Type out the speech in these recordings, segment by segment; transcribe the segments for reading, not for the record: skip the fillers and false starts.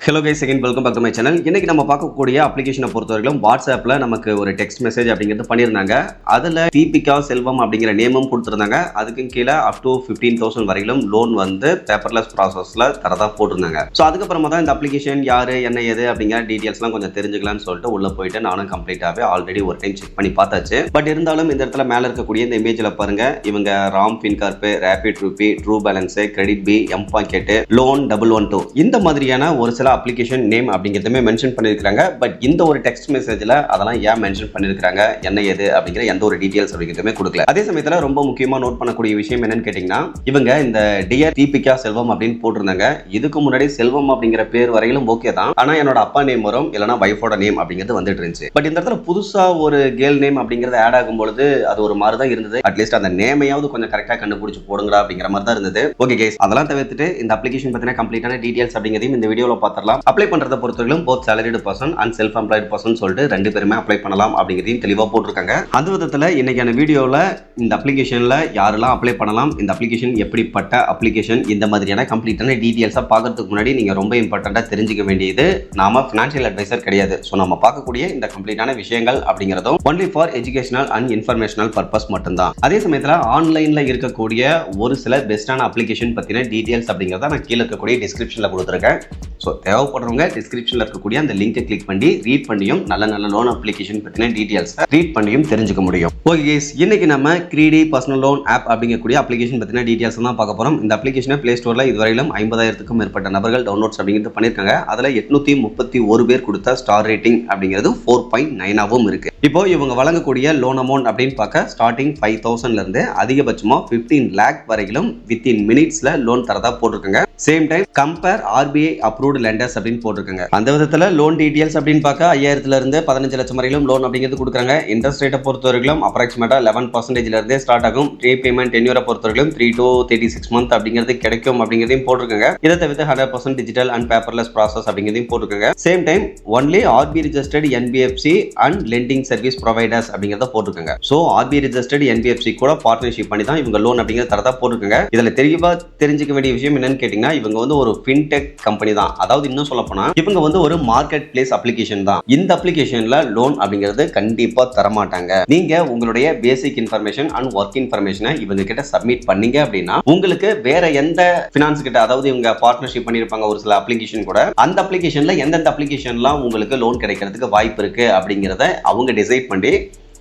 Hello guys, second welcome back to my channel. இன்னைக்கு நம்ம பார்க்கக்கூடிய அப்ளிகேஷனை பொறுத்தவரைக்கும் வாட்ஸ்அப்பில் நமக்கு ஒரு டெக்ஸ்ட் மெசேஜ் அப்படிங்கிறது பண்ணியிருந்தாங்க. அதில் தீபிகா செல்வம் அப்படிங்கிற நேமும் கொடுத்துருந்தாங்க. அதுக்கும் கீழே அப் டு 15,000 வரையிலும் லோன் வந்து பேப்பர்லெஸ் ப்ராசஸில் தரதாக போட்டிருந்தாங்க. ஸோ அதுக்கப்புறமா தான் இந்த அப்ளிகேஷன் யார் என்ன ஏது அப்படிங்கிற டீட்டெயில்ஸ்லாம் கொஞ்சம் தெரிஞ்சுக்கலாம்னு சொல்லிட்டு உள்ளே போயிட்டு நானும் கம்ப்ளீட்டாகவே ஆல்ரெடி ஒரு டைம் செக் பண்ணி பார்த்தாச்சு. பட் இருந்தாலும் இந்த இடத்துல மேலே இருக்கக்கூடிய இந்த இமேஜில் பாருங்க, இவங்க Ram Fincorp, Rapid Rupee, True Balance, KreditBee, mPokket, loan 112 இந்த மாதிரியான ஒரு சில அப்ளிகேஷன் நேம் அப்படிங்கிறதுமே மென்ஷன் பண்ணியிருக்காங்க. பட் இந்த ஒரு டெக்ஸ்ட் மெசேஜில் அதெல்லாம் ஏன் மென்ஷன் பண்ணியிருக்காங்க, என்ன ஏது அப்படிங்கிற எந்த ஒரு டீட்டெயில்ஸ் அப்படிங்கிறதுமே கொடுக்கல. அதே சமயத்தில் ரொம்ப முக்கியமாக நோட் பண்ணக்கூடிய விஷயம் என்னன்னு கேட்டிங்கன்னா, இவங்க இந்த டியர் தீபிகா செல்வம் அப்படின்னு போட்டிருந்தாங்க. இதுக்கு முன்னாடி செல்வம் அப்படிங்கிற பேர் வரையிலும் ஓகே தான், ஆனால் என்னோட அப்பா நேம் வரும், இல்லைனா வைஃபோட நேம் அப்படிங்கிறது வந்துட்டு இருந்துச்சு. பட் இந்த இடத்துல புதுசாக ஒரு கேர்ள் நேம் அப்படிங்கிறது ஆட் ஆகும் பொழுது அது ஒரு மாதிரி தான் இருந்தது. அட்லீஸ்ட் அந்த நேமையாவது கொஞ்சம் கரெக்டாக கண்டுபிடிச்சு போடுங்களா அப்படிங்கிற மாதிரி தான் இருந்தது. ஓகே கேஸ், அதெல்லாம் தவிர்த்துட்டு இந்த அப்ளிகேஷன் பற்றின கம்ப்ளீட்டான டீட்டெயில்ஸ் அப்படிங்கிறதையும் இந்த வீடியோவில் பார்த்துடலாம். அப்ளை பண்றத பொறுத்தவரைக்கும் both salaried person and self employed person சொல்லிட்டு ரெண்டு பேருமே அப்ளை பண்ணலாம் அப்படிங்கிறதையும் தெளிவாக போட்டிருக்காங்க. அந்த விதத்தில் இன்னைக்கான வீடியோவில் இந்த அப்ளிகேஷனில் யாரெல்லாம் அப்ளை பண்ணலாம், இந்த அப்ளிகேஷன் எப்படிப்பட்ட அப்ளிகேஷன், இந்த மாதிரியான கம்ப்ளீட்டான டீட்டெயில்ஸாக பார்க்கறதுக்கு முன்னாடி நீங்கள் ரொம்ப இம்பார்ட்டண்ட்டாக தெரிஞ்சுக்க வேண்டியது, நாம ஃபினான்ஷியல் அட்வைசர் கிடையாது. ஸோ நம்ம பார்க்கக்கூடிய இந்த கம்ப்ளீட்டான விஷயங்கள் அப்படிங்கிறதும் only for educational and informational purpose மட்டும்தான். அதே சமயத்தில் ஆன்லைனில் இருக்கக்கூடிய ஒரு சில பெஸ்டான அப்ளிகேஷன் பற்றின டீட்டெயில்ஸ் அப்படிங்கிறத நான் கீழே இருக்கக்கூடிய டிஸ்கிரிப்ஷனில் கொடுத்துருக்கேன். ஸோ தேவைப்படுறவங்க டிஸ்கிரிப்ஷனில் இருக்கக்கூடிய அந்த லிங்கை கிளிக் பண்ணி ரீட் பண்ணியும் நல்ல லோன் அப்ளிகேஷன் பற்றின டீட்டெயில்ஸ் ரீட் பண்ணியும் தெரிஞ்சுக்க முடியும். ஓகே கேஸ், இன்னைக்கு நம்ம கிரீடி பர்சனல் லோன் ஆப் அப்படிங்கக்கூடிய அப்ளிகேஷன் பற்றின டீட்டெயில்ஸ் தான் பார்க்க போகிறோம். இந்த அப்ளிகேஷனை பிளே ஸ்டோரில் இதுவரையிலும் 50,000க்கும் மேற்பட்ட நபர்கள் டவுன்லோட்ஸ் அப்படிங்கிறது பண்ணியிருக்காங்க. அதில் 831 பேர் கொடுத்த ஸ்டார் ரேட்டிங் அப்படிங்கிறது 4.9ஆகவும் இருக்கு. இப்போ இவங்க வழங்கக்கூடிய லோன் அமௌண்ட் அப்படின்னு பார்க்க ஸ்டார்டிங் 5,000 இருந்து அதிகபட்சமாக 15 lakh வரையிலும் வித்தின் மினிட்ஸ்ல லோன் தரதா போட்டிருக்காங்க. Same time compare RBI approved lenders அப்படின்னு போட்டிருக்காங்க. அந்த விதத்தில் லோன் டீடைல்ஸ் அப்படின்னு பார்க்க 5,000 இருந்து 15 லட்சம் வரையிலும் லோன் அப்படிங்கிறது கொடுக்குறாங்க. இன்ட்ரெஸ்ட் ரேட்டை பொறுத்தவரைக்கும் அப்ராக்சிமேட்டா 11% இருந்தே ஸ்டார்ட் ஆகும். ரீபேமெண்ட் டென்யூரை பொறுத்தவரைக்கும் 3 to 36 months அப்படிங்கிறது கிடைக்கும் அப்படிங்கிறதையும் போட்டிருக்காங்க. இதை தவிர்த்து 100% டிஜிட்டல் அண்ட் பேப்பர்லெஸ் ப்ராசஸ் அப்படிங்கிறதையும் போட்டிருக்காங்க. Same time only RBI registered NBFC and lending service providers அப்படிங்கிறத போட்டிருக்காங்க. ஸோ ஆர்பிஐ ரிஜிஸ்டர்ட் என்பிஎஃப்சி கூட பார்ட்னர்ஷிப் பண்ணி தான் இவங்க லோன் அப்படிங்கிறத தரதா போட்டிருக்காங்க. இதில் தெளிவாக தெரிஞ்சுக்க வேண்டிய விஷயம் என்னன்னு கேட்டீங்கன்னா, இவங்க வந்து ஒரு ஃபின்டெக் கம்பெனி தான். அதாவது இன்னும் சொல்ல போனா இவங்க வந்து ஒரு மார்க்கெட் பிளேஸ் அப்ளிகேஷன் தான். இந்த அப்ளிகேஷன்ல லோன் அப்படிங்கிறது கண்டிப்பா தரமாட்டாங்க. நீங்க உங்களுடைய பேசிக் இன்ஃபர்மேஷன் அண்ட் ஒர்க் இன்ஃபர்மேஷனை இவங்க கிட்ட சப்மிட் பண்ணீங்க அப்படின்னா உங்களுக்கு வேற எந்த பினான்ஸ் கிட்ட, அதாவது இவங்க பார்ட்னர்ஷிப் பண்ணிருப்பாங்க ஒரு சில அப்ளிகேஷன் கூட, அந்த அப்ளிகேஷன்ல எந்தெந்த அப்ளிகேஷன்லாம் உங்களுக்கு லோன் கிடைக்கிறதுக்கு வாய்ப்பு இருக்கு அப்படிங்கிறத அவங்க டிசைட் பண்ணி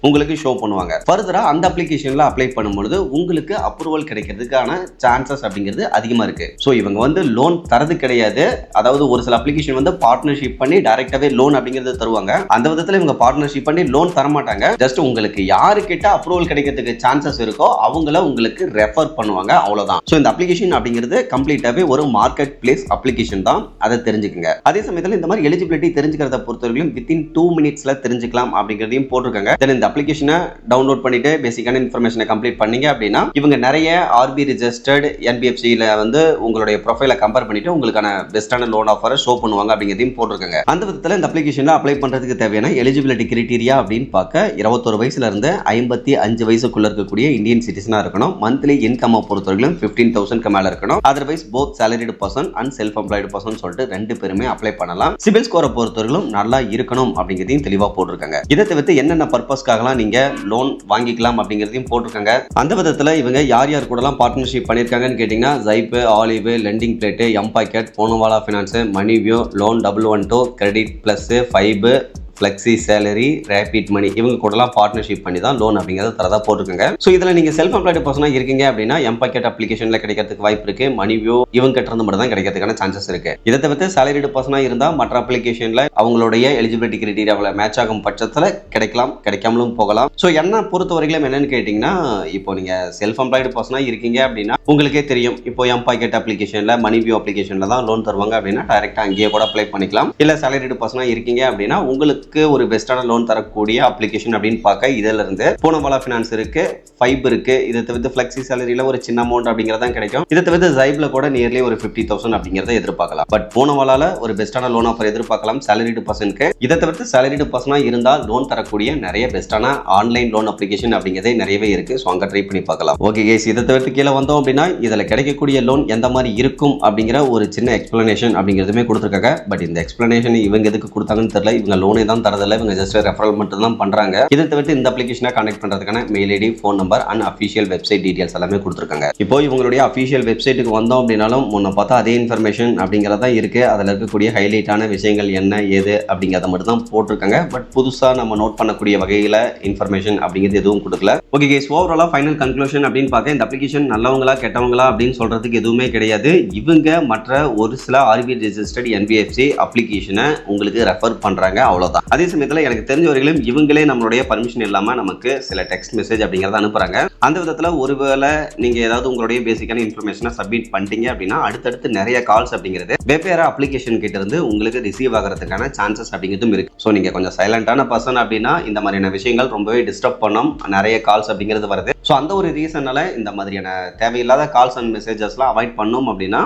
உங்களுக்கு ஷோ பண்ணுவாங்க. ஃபர்தரா அந்த அப்ளிகேஷன்ல அப்ளை பண்ணும்போது உங்களுக்கு அப்ரூவல் கிடைக்கிறதுக்கான சான்சஸ் அப்படிங்கிறது அதிகமா இருக்கு. ஸோ இவங்க வந்து லோன் தரது கிடையாது. அதாவது ஒரு சில அப்ளிகேஷன் வந்து பார்ட்னர்ஷிப் பண்ணி டைரக்டாவே லோன் அப்படிங்கிறது தருவாங்க. அந்த விதத்தில் இவங்க பார்ட்னர்ஷிப் பண்ணி லோன் தரமாட்டாங்க. ஜஸ்ட் உங்களுக்கு யாருக்கிட்ட அப்ரூவல் கிடைக்கிறதுக்கு சான்சஸ் இருக்கோ அவங்கள உங்களுக்கு ரெஃபர் பண்ணுவாங்க, அவ்வளவுதான். ஸோ இந்த அப்ளிகேஷன் அப்படிங்கிறது கம்ப்ளீட்டாவே ஒரு மார்க்கெட் பிளேஸ் அப்ளிகேஷன் தான், அதை தெரிஞ்சுக்கங்க. அதே சமயத்தில் இந்த மாதிரி எலிஜிபிலிட்டி தெரிஞ்சுக்கிறத பொறுத்தவரைக்கும் வித்தின் 2 minutesல தெரிஞ்சுக்கலாம் அப்படிங்கிறதையும் போட்டிருக்காங்க. இந்த அப்ளிகேஷனை டவுன்லோட் பண்ணிட்டு பேசிக்கான இன்ஃபர்மேஷனை கம்ப்ளீட் பண்ணீங்க அப்படின்னா இவங்க நிறைய ஆர்பி ரிஜிஸ்டர்ட் என்பிஎஃப்சியில் வந்து உங்களுடைய ப்ரொஃபைலை கம்பேர் பண்ணிட்டு உங்களுக்கான பெஸ்டான லோன் ஆஃபரை ஷோ பண்ணுவாங்க அப்படிங்கிறதையும் போட்டிருக்காங்க. அந்த விதத்தில் இந்த அப்ளிகேஷனில் அப்ளை பண்ணுறதுக்கு தேவையான எலிஜிபிலிட்டி கிரைட்டீரியா அப்படின்னு பார்க்க 21 வயசுல இருந்து 55 வயசுக்குள்ள இருக்கக்கூடிய இந்தியன் சிட்டிசனா இருக்கணும். மந்த்லி இன்கம் பொறுத்தவரைக்கும் 15,000க்கு மேல இருக்கணும். Otherwise both salaried person and self employed person சொல்லிட்டு ரெண்டு பேருமே அப்ளை பண்ணலாம். சிபில் ஸ்கோரை பொறுத்தவரைக்கும் நல்லா இருக்கணும் அப்படிங்கிறதையும் தெளிவாக போட்டிருக்காங்க. இதை தவிர்த்து என்னென்ன பர்பஸ்க்காக நீங்க லோன் வாங்கிக்கலாம் அப்படிங்கிறதையும் போட்டிருக்காங்க. அந்த விதத்தில் இவங்க யார் கூடலாம் பார்ட்னர்ஷிப் பண்ணியிருக்காங்கன்னு கேட்டீங்கன்னா, Zype, Olyv, LendingPlate, mPokket, Poonawalla finance, MoneyView, loan 112, credit plus, Fibe, flexi salary, rapid money இவங்க கூடலாம் பார்ட்னர்ஷிப் பண்ணி தான் லோன் அப்படிங்கிறத தரதா போட்டிருக்காங்க. ஸோ இதில் நீங்கள் செல்ஃப் எம்ப்ளாய்டு பர்சனாக இருக்கீங்க அப்படின்னா எம்பாக்கெட் அப்ளிகேஷனில் கிடைக்கிறதுக்கு வாய்ப்பு இருக்கு. மணிவியூ இவங்க கிட்ட இருந்து மட்டும் தான் கிடைக்கிறதுக்கான சான்சஸ் இருக்கு. இதை தவிர்த்து salaried பர்சனாக இருந்தால் மற்ற அப்ளிகேஷனில் அவங்களுடைய எலிஜிபிலிட்டி கிரைட்டீரியாவில் மேட்ச் ஆகும் பட்சத்தில் கிடைக்கலாம், கிடைக்காமலும் போகலாம். ஸோ என்ன பொறுத்த வரைக்கும் என்னன்னு கேட்டிங்கன்னா, இப்போ நீங்கள் செல்ஃப் எம்ப்ளாய்டு பர்சனாக இருக்கீங்க அப்படின்னா உங்களுக்கே தெரியும், இப்போ எம்பாக்கெட் அப்ளிகேஷனில் மணிவியூ அப்ளிகேஷனில் தான் லோன் தருவாங்க அப்படின்னா டைரெக்டாக அங்கேயே கூட அப்ளை பண்ணிக்கலாம். இல்லை salaried பர்சனாக இருக்கீங்க அப்படின்னா உங்களுக்கு உங்களுக்கு ஒரு பெஸ்ட்டான லோன் தரக்கூடிய அப்ளிகேஷன் அப்படின்னு பார்க்க இதில் இருந்து பூனவாலா ஃபினான்ஸ் இருக்கு, ஃபைப் இருக்கு. இதை தவிர்த்து ஃபிளெக்ஸி சேலரியில ஒரு சின்ன அமௌண்ட் அப்படிங்கிறதா கிடைக்கும். இதை தவிர்த்து ஜைப்ல கூட நியர்லி ஒரு 50,000 அப்படிங்கிறத எதிர்பார்க்கலாம். பட் பூனவாலால ஒரு பெஸ்ட்டான லோன் ஆஃபர் எதிர்பார்க்கலாம் சேலரிடு பர்சனுக்கு. இதை தவிர்த்து சேலரிடு பர்சனா இருந்தால் லோன் தரக்கூடிய நிறைய பெஸ்ட்டான ஆன்லைன் லோன் அப்ளிகேஷன் அப்படிங்கிறதே நிறையவே இருக்கு. ஸோ அங்கே ட்ரை பண்ணி பார்க்கலாம். ஓகே கைஸ், இதை தவிர்த்து கீழே வந்தோம் அப்படின்னா இதில் கிடைக்கக்கூடிய லோன் எந்த மாதிரி இருக்கும் அப்படிங்கிற ஒரு சின்ன எக்ஸ்பிளனேஷன் அப்படிங்கிறதுமே கொடுத்துருக்காங்க. பட் இந்த எக்ஸ்பிளனேஷன் இவங்க எதுக்கு கொடுத்தாங்கன்னு தெரியல. இவங்க லோனே தான் தரதில்லை, இவங்க ஜஸ்ட் ரெஃபரல் மட்டும் தான் பண்றாங்க. இதை தவிர்த்து இந்த அப்ளிகேஷனை கனெக்ட் பண்றதுக்கான mail ID, phone number and official website details எல்லாமே கொடுத்துருக்காங்க. இப்போ இவங்களுடைய அஃபிஷியல் வெப்சைட்டுக்கு வந்தோம் அப்படின்னாலும் முன்ன பார்த்தா அதே இன்ஃபர்மேஷன் அப்படிங்கிறதா இருக்கு. அதில் இருக்கக்கூடிய ஹைலைட்டான விஷயங்கள் என்ன ஏது அப்படிங்கிறத மட்டும் தான் போட்டிருக்காங்க. பட் புதுசாக நம்ம நோட் பண்ணக்கூடிய வகையில் இன்ஃபர்மேஷன் அப்படிங்கிறது எதுவும் கொடுக்கல. ஓகே கேஸ், ஓவராலாக ஃபைனல் கன்க்ளூஷன் அப்படின்னு பார்க்க இந்த அப்ளிகேஷன் நல்லவங்களா கெட்டவங்களா அப்படின்னு சொல்றதுக்கு எதுவுமே கிடையாது. இவங்க மற்ற ஒரு சில ஆர்பிஐ ரெஜிஸ்டர்ட் என்பிஎஃப்சி அப்ளிகேஷனை உங்களுக்கு ரெஃபர் பண்றாங்க, அவ்வளவுதான். அதே சமயத்தில் எனக்கு தெரிஞ்ச வரையிலும் இவங்களே நம்மளுடைய பர்மிஷன் இல்லாம நமக்கு சில டெக்ஸ்ட் மெசேஜ் அப்படிங்கறத அனுப்புறாங்க. அந்த விதத்துல ஒருவேளை நீங்க ஏதாவது உங்களுடைய பேசிக்கான இன்ஃபர்மேஷனை சப்மிட் பண்ணிட்டீங்க அப்படின்னா அடுத்தடுத்து நிறைய கால்ஸ் அப்படிங்கிறது வெவ்வேறு அப்ளிகேஷன் கிட்ட இருந்து உங்களுக்கு ரிசீவ் ஆகிறதுக்கான சான்சஸ் அப்படிங்கிறதும் இருக்கு. ஸோ நீங்க கொஞ்சம் சைலண்டான பர்சன் அப்படின்னா இந்த மாதிரியான விஷயங்கள் ரொம்பவே டிஸ்டர்ப் பண்ணும், நிறைய கால்ஸ் அப்படிங்கிறது வருது. ஸோ அந்த ஒரு ரீசனால இந்த மாதிரியான தேவையில்லாத கால்ஸ் அண்ட் மெசேஜஸ்லாம் அவாய்ட் பண்ணோம் அப்படின்னா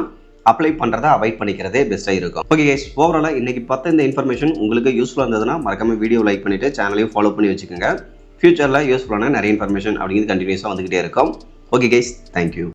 அப்ளை பண்ணுறதை அவாய்ட் பண்ணிக்கிறதே பெஸ்ட்டாக இருக்கும். ஓகே கைஸ், ஓவராலாக இன்னைக்கு பார்த்த இந்த இன்ஃபர்மேஷன் உங்களுக்கு யூஸ்ஃபுல்லாக இருந்ததுன்னா மறக்காம வீடியோ லைக் பண்ணிட்டு சேனலையும் ஃபாலோ பண்ணி வச்சுக்கோங்க. ஃபியூச்சரில் யூஸ்ஃபுல்லான நிறைய இன்ஃபர்மேஷன் அப்படிங்கிறது கண்டினியூஸாக வந்துகிட்டே இருக்கும். Okay guys, thank you.